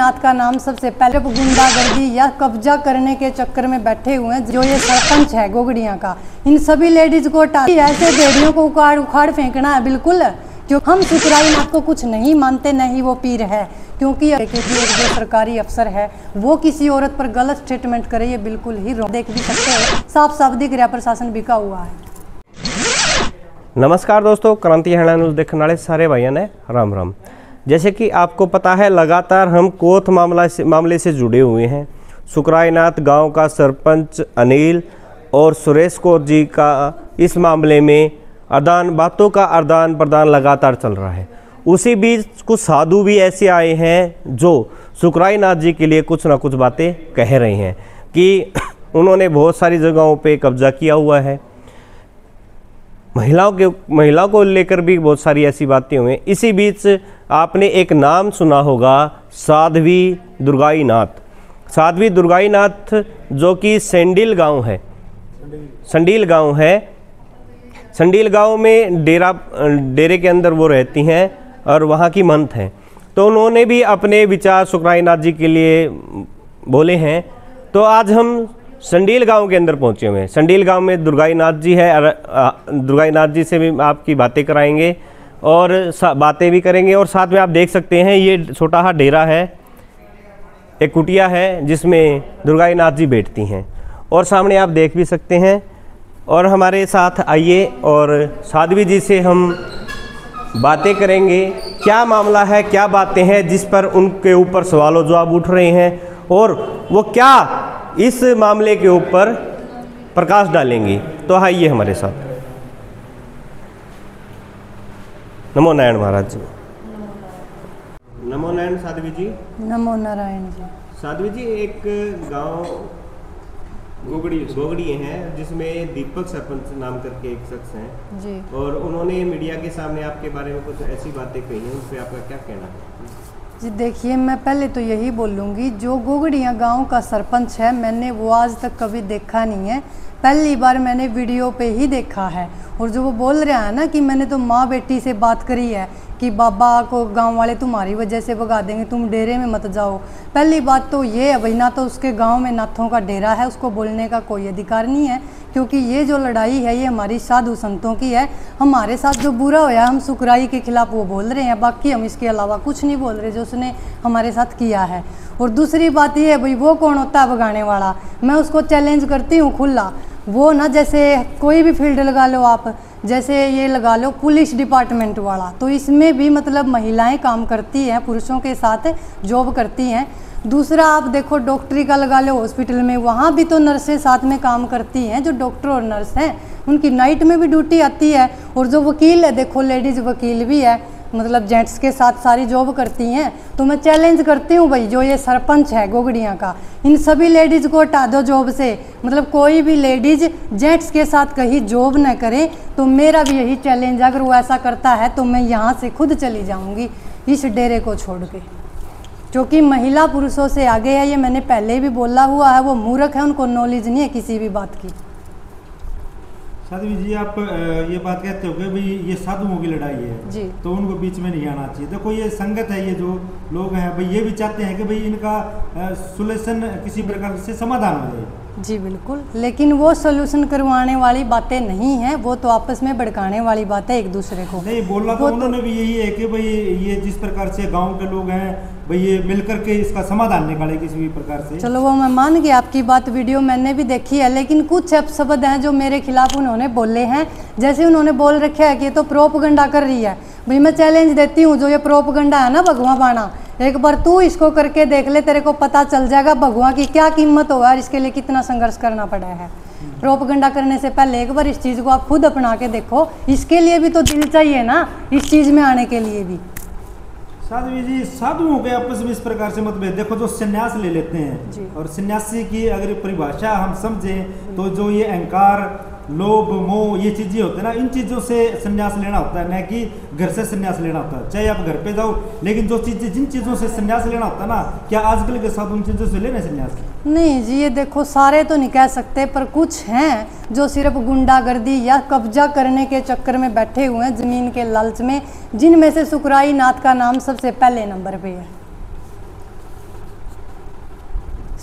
नाथ का नाम सबसे पहले गुंडागर्दी या कब्जा करने के चक्कर में बैठे हुए हैं। जो ये सरपंच है गोगड़िया का, इन सभी लेडीज को ऐसे भेड़ियों को उखाड़ उखाड़ फेंकना है बिल्कुल। जो हम सुकराई नाथ को कुछ नहीं मानते, न ही वो पीर है, क्योंकि एक जो सरकारी अफसर है वो किसी औरत पर गलत स्टेटमेंट करे, ये बिल्कुल ही देख भी सकते हैं, साफ साफ दिख रहा प्रशासन बिका हुआ है। नमस्कार दोस्तों, क्रांति हरियाणा न्यूज़ देखने वाले सारे भाइयों ने राम राम। जैसे कि आपको पता है, लगातार हम कोत मामले से जुड़े हुए हैं। सुकराई नाथ गाँव का सरपंच अनिल और सुरेश कौर जी का इस मामले में बातों का आदान प्रदान लगातार चल रहा है। उसी बीच कुछ साधु भी ऐसे आए हैं जो सुकराई नाथ जी के लिए कुछ ना कुछ बातें कह रहे हैं कि उन्होंने बहुत सारी जगहों पे कब्जा किया हुआ है। महिलाओं को लेकर भी बहुत सारी ऐसी बातें हुई। इसी बीच आपने एक नाम सुना होगा, साध्वी दुर्गाई नाथ। साध्वी दुर्गाई नाथ जो कि संडील गांव है। संडील गांव में डेरे के अंदर वो रहती हैं और वहाँ की महंत हैं। तो उन्होंने भी अपने विचार सुकराई नाथ जी के लिए बोले हैं। तो आज हम संडील गांव के अंदर पहुँचे हुए हैं। संडील गांव में दुर्गाई नाथ जी है। दुर्गाई नाथ जी से भी आपकी बातें कराएंगे और बातें भी करेंगे। और साथ में आप देख सकते हैं, ये छोटा सा डेरा है, एक कुटिया है जिसमें दुर्गाई नाथ जी बैठती हैं। और सामने आप देख भी सकते हैं। और हमारे साथ आइए और साध्वी जी से हम बातें करेंगे। क्या मामला है, क्या बातें हैं जिस पर उनके ऊपर सवालों जवाब उठ रहे हैं, और वो क्या इस मामले के ऊपर प्रकाश डालेंगी। तो आइए हमारे साथ। नमो नारायण महाराज जी। नमो नारायण साध्वी जी। नमो नारायण जी। साध्वी जी, एक गांव गोगड़ी हैं जिसमें दीपक सरपंच नाम करके एक शख्स हैं जी, और उन्होंने मीडिया के सामने आपके बारे में कुछ ऐसी बातें कही हैं, उस पर आपका क्या कहना है? जी देखिए, मैं पहले तो यही बोलूँगी, जो गोगड़िया गांव का सरपंच है मैंने वो आज तक कभी देखा नहीं है। पहली बार मैंने वीडियो पे ही देखा है। और जो वो बोल रहा है ना कि मैंने तो माँ बेटी से बात करी है कि बाबा को गांव वाले तुम्हारी वजह से भगा देंगे, तुम डेरे में मत जाओ। पहली बात तो ये है भाई, ना तो उसके गांव में नाथों का डेरा है, उसको बोलने का कोई अधिकार नहीं है, क्योंकि ये जो लड़ाई है ये हमारी साधु संतों की है। हमारे साथ जो बुरा होया, हम सुकराई के खिलाफ वो बोल रहे हैं, बाकी हम इसके अलावा कुछ नहीं बोल रहे जो उसने हमारे साथ किया है। और दूसरी बात ये है भाई, वो कौन होता है भगाने वाला? मैं उसको चैलेंज करती हूँ खुला। वो ना, जैसे कोई भी फील्ड लगा लो आप, जैसे ये लगा लो पुलिस डिपार्टमेंट वाला, तो इसमें भी मतलब महिलाएं काम करती हैं, पुरुषों के साथ जॉब करती हैं। दूसरा आप देखो डॉक्टरी का लगा लो, हॉस्पिटल में वहाँ भी तो नर्सें साथ में काम करती हैं। जो डॉक्टर और नर्स हैं उनकी नाइट में भी ड्यूटी आती है। और जो वकील है, देखो लेडीज़ वकील भी है, मतलब जेंट्स के साथ सारी जॉब करती हैं। तो मैं चैलेंज करती हूँ भाई, जो ये सरपंच है गोगड़िया का, इन सभी लेडीज़ को हटा दो जॉब से। मतलब कोई भी लेडीज़ जेंट्स के साथ कहीं जॉब न करे। तो मेरा भी यही चैलेंज, अगर वो ऐसा करता है तो मैं यहाँ से खुद चली जाऊँगी इस डेरे को छोड़ के, क्योंकि महिला पुरुषों से आगे है। ये मैंने पहले भी बोला हुआ है, वो मूर्ख है, उनको नॉलेज नहीं है किसी भी बात की। साध्वी जी, आप ये बात कहते हो कि भाई ये साधुओं की लड़ाई है जी, तो उनको बीच में नहीं आना चाहिए। देखो ये संगत है, ये जो लोग हैं भाई ये भी चाहते हैं कि भाई इनका सोल्यूशन किसी प्रकार से समाधान हो जाए। जी बिल्कुल, लेकिन वो सोल्यूशन करवाने वाली बातें नहीं है, वो तो आपस में भड़काने वाली बात है एक दूसरे को। नहीं बोला तो उन्होंने भी यही है कि भाई ये जिस प्रकार से गांव के लोग हैं भाई ये मिलकर के इसका समाधान निकाले किसी भी प्रकार से। चलो वो मैं मान गई आपकी बात, वीडियो मैंने भी देखी है, लेकिन कुछ अपशब्द हैं जो मेरे खिलाफ उन्होंने बोले हैं। जैसे उन्होंने बोल रखा है कि ये तो प्रोपगंडा कर रही है। भाई मैं चैलेंज देती हूँ, जो ये प्रोपगंडा है ना भगवा बाणा, एक बार तू इसको करके देख ले, तेरे को पता चल जाएगा भगवा की क्या कीमत हो और इसके लिए कितना संघर्ष करना पड़ा है। प्रोपगंडा करने से पहले एक बार इस चीज़ को आप खुद अपना के देखो। इसके लिए भी तो दिल चाहिए ना, इस चीज़ में आने के लिए भी। साध्वी जी, साधुओं के आपस में इस प्रकार से मतभेद, देखो जो संन्यास ले लेते हैं, और सन्यासी की अगर परिभाषा हम समझें तो जो ये अहंकार, लोभ, मोह, ये चीजें होते हैं ना, इन चीजों से संन्यास लेना होता है, न कि घर से संन्यास लेना होता है। चाहे आप घर पे जाओ, लेकिन जो चीजें, जिन चीजों से संन्यास लेना होता है ना, क्या आजकल के साधु उन चीजों से ले रहे संन्यास? नहीं जी, ये देखो सारे तो नहीं कह सकते, पर कुछ हैं जो सिर्फ गुंडागर्दी या कब्जा करने के चक्कर में बैठे हुए हैं, जमीन के लालच में, जिनमें से सुकराई नाथ का नाम सबसे पहले नंबर पे है।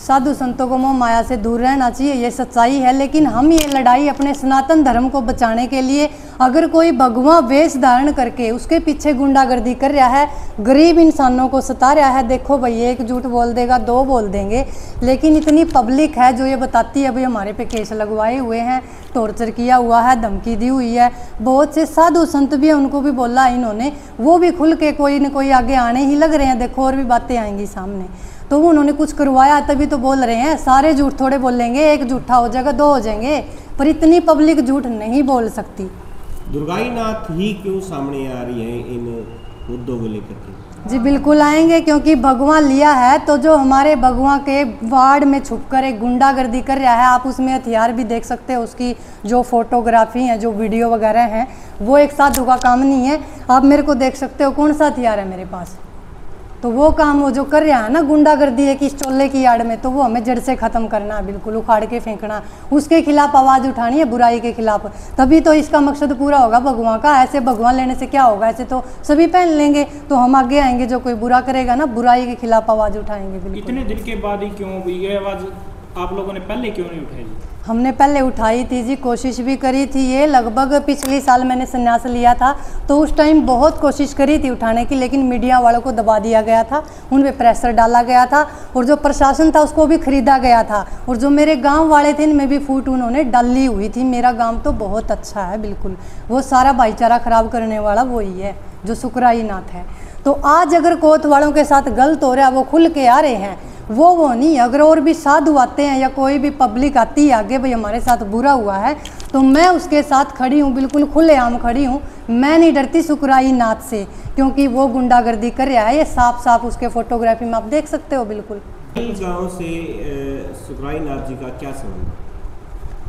साधु संतों को मोह माया से दूर रहना चाहिए, ये सच्चाई है। लेकिन हम ये लड़ाई अपने सनातन धर्म को बचाने के लिए, अगर कोई भगवा वेश धारण करके उसके पीछे गुंडागर्दी कर रहा है, गरीब इंसानों को सता रहा है, देखो भाई एक झूठ बोल देगा, दो बोल देंगे, लेकिन इतनी पब्लिक है जो ये बताती है भाई हमारे पे केस लगवाए हुए हैं, टॉर्चर किया हुआ है, धमकी दी हुई है। बहुत से साधु संत भी है, उनको भी बोला इन्होंने, वो भी खुल के कोई न कोई आगे आने ही लग रहे हैं। देखो और भी बातें आएंगी सामने, तो उन्होंने कुछ करवाया तभी तो बोल रहे हैं। सारे झूठ थोड़े बोलेंगे, एक झूठा हो जाएगा, दो हो जाएंगे, पर इतनी पब्लिक झूठ नहीं बोल सकती। दुर्गाई नाथ ही क्यों सामने आ रही है इन मुद्दों को लेकर के? जी बिल्कुल आएंगे, क्योंकि भगवान लिया है तो जो हमारे भगवान के वार्ड में छुपकर एक गुंडागर्दी कर रहा है, आप उसमें हथियार भी देख सकते हो, उसकी जो फोटोग्राफी है, जो वीडियो वगैरह हैं, वो एक साधु का काम नहीं है। आप मेरे को देख सकते हो कौन सा हथियार है मेरे पास, तो वो काम वो जो कर रहा है ना गुंडागर्दी है कि इस चोले की आड़ में, तो वो हमें जड़ से ख़त्म करना है, बिल्कुल उखाड़ के फेंकना, उसके खिलाफ आवाज़ उठानी है, बुराई के खिलाफ, तभी तो इसका मकसद पूरा होगा भगवान का। ऐसे भगवान लेने से क्या होगा, ऐसे तो सभी पहन लेंगे, तो हम आगे आएंगे, जो कोई बुरा करेगा ना, बुराई के खिलाफ आवाज़ उठाएंगे। बिल्कुल। इतने दिन के बाद ही क्यों हुई ये आवाज़, आप लोगों ने पहले क्यों नहीं उठाई? हमने पहले उठाई थी जी, कोशिश भी करी थी। ये लगभग पिछले साल मैंने संन्यास लिया था, तो उस टाइम बहुत कोशिश करी थी उठाने की, लेकिन मीडिया वालों को दबा दिया गया था, उन पे प्रेशर डाला गया था, और जो प्रशासन था उसको भी खरीदा गया था, और जो मेरे गांव वाले थे इनमें भी फूट उन्होंने डाली हुई थी। मेरा गांव तो बहुत अच्छा है, बिल्कुल वो सारा भाईचारा खराब करने वाला वही है जो सुकराई नाथ है। तो आज अगर कोत वालों के साथ गलत हो रहा है, वो खुल के आ रहे हैं, वो नहीं। अगर और भी साधु आते हैं या कोई भी पब्लिक आती है आगे भाई हमारे साथ बुरा हुआ है, तो मैं उसके साथ खड़ी हूँ, बिल्कुल खुलेआम खड़ी हूँ। मैं नहीं डरती सुकराई नाथ से, क्योंकि वो गुंडागर्दी कर रहा है, ये साफ साफ उसके फोटोग्राफी में आप देख सकते हो। बिल्कुल। गांव से सुकराई नाथ जी का क्या संबंध?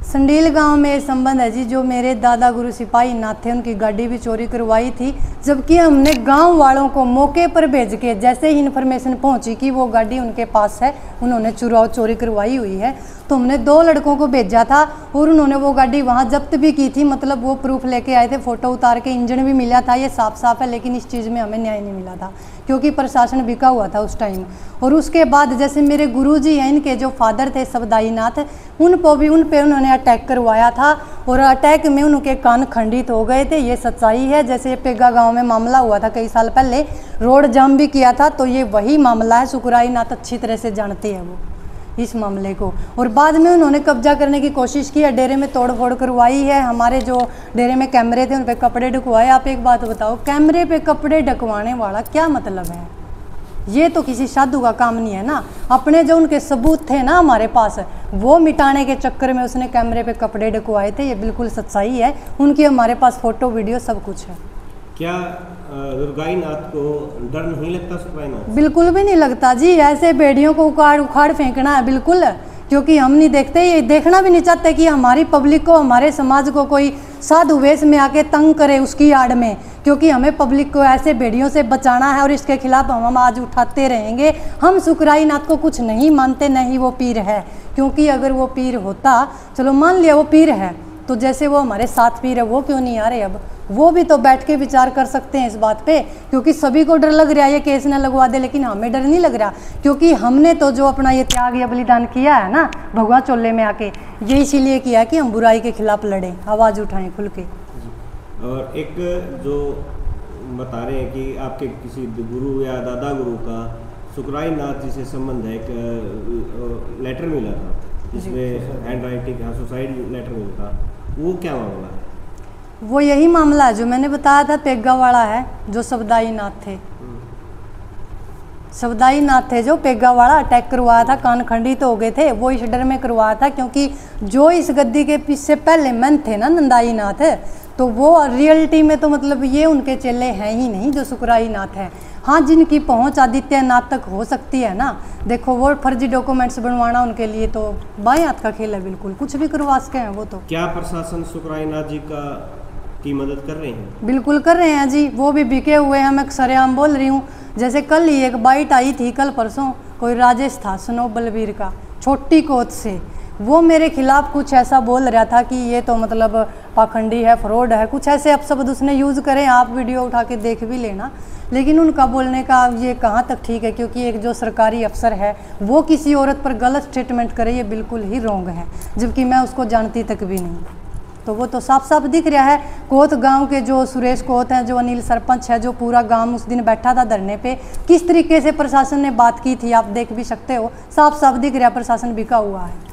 संडील गांव में संबंध है जी, जो मेरे दादा गुरु सिपाही नाथ थे, उनकी गाड़ी भी चोरी करवाई थी, जबकि हमने गांव वालों को मौके पर भेज के, जैसे ही इन्फॉर्मेशन पहुंची कि वो गाड़ी उनके पास है, उन्होंने चोरी करवाई हुई है, तो हमने 2 लड़कों को भेजा था, और उन्होंने वो गाड़ी वहां जब्त भी की थी। मतलब वो प्रूफ लेके आए थे, फोटो उतार के, इंजन भी मिला था, ये साफ साफ है। लेकिन इस चीज़ में हमें न्याय नहीं मिला था, क्योंकि प्रशासन बिका हुआ था उस टाइम। और उसके बाद जैसे मेरे गुरुजी हैं, इनके जो फादर थे शबदाई नाथ, उन पे उन्होंने अटैक करवाया था, और अटैक में उनके कान खंडित हो गए थे, ये सच्चाई है। जैसे पेगा गांव में मामला हुआ था कई साल पहले, रोड जाम भी किया था, तो ये वही मामला है। सुकराई नाथ अच्छी तरह से जानते हैं वो इस मामले को। और बाद में उन्होंने कब्जा करने की कोशिश की है, डेरे में तोड़ फोड़ करवाई है। हमारे जो डेरे में कैमरे थे उन पे कपड़े ढकवाए। आप एक बात बताओ, कैमरे पे कपड़े ढकवाने वाला क्या मतलब है? ये तो किसी साधु का काम नहीं है ना। अपने जो उनके सबूत थे ना हमारे पास, वो मिटाने के चक्कर में उसने कैमरे पे कपड़े ढकवाए थे, ये बिल्कुल सच्चाई है। उनकी हमारे पास फोटो वीडियो सब कुछ है। क्या दुर्गाई नाथ को डर नहीं लगता सुकराई नाथ? बिल्कुल भी नहीं लगता जी, ऐसे बेड़ियों को उखाड़ फेंकना है बिल्कुल, क्योंकि हम नहीं देखते, ये देखना भी नहीं चाहते कि हमारी पब्लिक को, हमारे समाज को कोई साधु वेश में आके तंग करे उसकी आड़ में, क्योंकि हमें पब्लिक को ऐसे बेड़ियों से बचाना है, और इसके खिलाफ हम आज उठाते रहेंगे। हम सुकराई नाथ को कुछ नहीं मानते, नहीं वो पीर है, क्योंकि अगर वो पीर होता, चलो मान लिया वो पीर है, तो जैसे वो हमारे साथ पीर है, वो क्यों नहीं आ रहे? अब वो भी तो बैठ के विचार कर सकते हैं इस बात पे, क्योंकि सभी को डर लग रहा है ये केस ना लगवा दे, लेकिन हमें डर नहीं लग रहा, क्योंकि हमने तो जो अपना ये त्याग या बलिदान किया है ना भगवा चोले में आके, ये इसीलिए किया है कि हम बुराई के खिलाफ लड़ें, आवाज़ उठाएं खुल के। और एक जो बता रहे हैं कि आपके किसी गुरु या दादा गुरु का सुकराई नाथ जी से संबंध है, एक लेटर मिला था जिसमें हैंड राइटिंग का सुसाइड लेटर मिला था, वो क्या मामला है? वो यही मामला है जो मैंने बताया था, पेग्गा वाला है, जो शबदाई नाथ थे। शबदाई नाथ थे जो पेग्गा वाला अटैक करवाया था, कान खंडित तो हो गए थे, वो इस डर में करवाया था, क्योंकि जो इस गद्दी के पीछे पहले मन थे ना नंदाई नाथ, तो वो रियलिटी में तो मतलब ये उनके चेले हैं ही नहीं जो सुकराई नाथ है। हाँ, जिनकी पहुंच आदित्य नाथ तक हो सकती है ना, देखो वो फर्जी डॉक्यूमेंट्स बनवाना उनके लिए तो बाएं हाथ का खेल है, बिल्कुल कुछ भी करवा सके हैं वो तो। क्या प्रशासन सुकराई नाथ जी की मदद कर रहे हैं? बिल्कुल कर रहे हैं जी, वो भी बिके हुए हैं, मैं सरेआम बोल रही हूँ। जैसे कल ही एक बाइट आई थी, कल परसों, कोई राजेश था स्नो बलबीर का, छोटी कोत से, वो मेरे खिलाफ कुछ ऐसा बोल रहा था कि ये तो मतलब पाखंडी है, फ्रॉड है, कुछ ऐसे अपशब्द उसने यूज़ करें, आप वीडियो उठा के देख भी लेना। लेकिन उनका बोलने का ये कहाँ तक ठीक है, क्योंकि एक जो सरकारी अफसर है वो किसी औरत पर गलत स्टेटमेंट करे, ये बिल्कुल ही रॉन्ग है, जबकि मैं उसको जानती तक भी नहीं। तो वो तो साफ साफ दिख रहा है। कोत गांव के जो सुरेश कोत हैं, जो अनिल सरपंच है, जो पूरा गांव उस दिन बैठा था धरने पे, किस तरीके से प्रशासन ने बात की थी आप देख भी सकते हो, साफ साफ दिख रहा है प्रशासन बिका हुआ है।